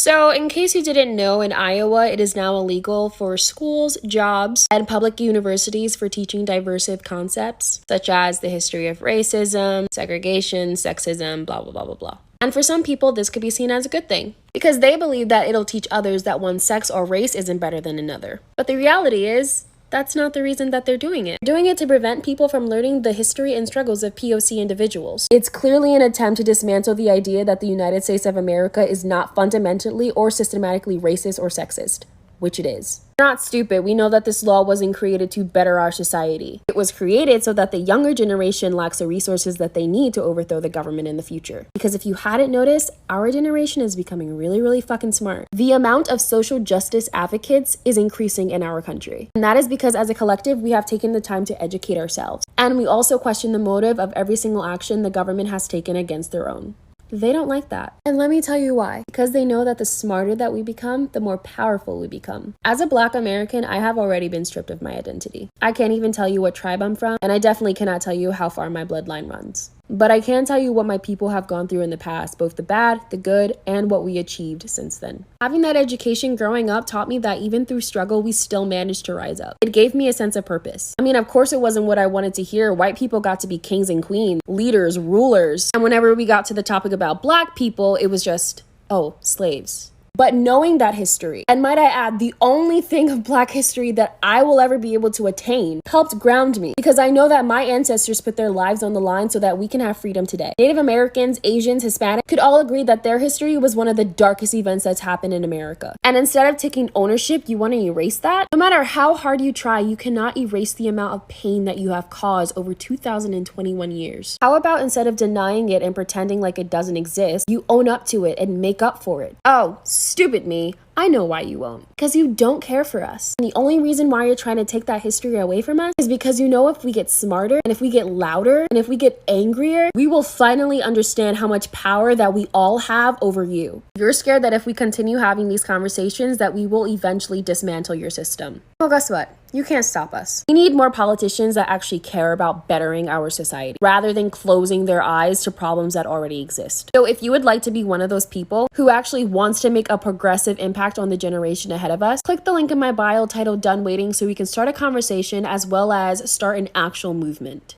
So, in case you didn't know, in Iowa, it is now illegal for schools, jobs, and public universities for teaching diversive concepts, such as the history of racism, segregation, sexism, blah, blah, blah, blah, blah. And for some people, this could be seen as a good thing, because they believe that it'll teach others that one sex or race isn't better than another. But the reality is, that's not the reason that they're doing it. They're doing it to prevent people from learning the history and struggles of POC individuals. It's clearly an attempt to dismantle the idea that the United States of America is not fundamentally or systematically racist or sexist, which it is. We're not stupid. We know that this law wasn't created to better our society. It was created so that the younger generation lacks the resources that they need to overthrow the government in the future. Because if you hadn't noticed, our generation is becoming really, really fucking smart. The amount of social justice advocates is increasing in our country. And that is because as a collective, we have taken the time to educate ourselves. And we also question the motive of every single action the government has taken against their own. They don't like that. And let me tell you why. Because they know that the smarter that we become, the more powerful we become. As a Black American, I have already been stripped of my identity. I can't even tell you what tribe I'm from, and I definitely cannot tell you how far my bloodline runs. But I can tell you what my people have gone through in the past, both the bad, the good, and what we achieved since then. Having that education growing up taught me that even through struggle, we still managed to rise up. It gave me a sense of purpose. I mean, of course it wasn't what I wanted to hear. White people got to be kings and queens, leaders, rulers. And whenever we got to the topic about Black people, it was just, oh, slaves. But knowing that history, and might I add, the only thing of Black history that I will ever be able to attain, helped ground me, because I know that my ancestors put their lives on the line so that we can have freedom today. Native Americans, Asians, Hispanic could all agree that their history was one of the darkest events that's happened in America. And instead of taking ownership, you want to erase that? No matter how hard you try, you cannot erase the amount of pain that you have caused over 2021 years. How about instead of denying it and pretending like it doesn't exist, you own up to it and make up for it? Oh, stupid me. I know why you won't. Because you don't care for us. And the only reason why you're trying to take that history away from us is because you know if we get smarter and if we get louder and if we get angrier, we will finally understand how much power that we all have over you. You're scared that if we continue having these conversations that we will eventually dismantle your system. Well, guess what? You can't stop us. We need more politicians that actually care about bettering our society rather than closing their eyes to problems that already exist. So if you would like to be one of those people who actually wants to make a progressive impact on the generation ahead of us, click the link in my bio titled Done Waiting so we can start a conversation as well as start an actual movement.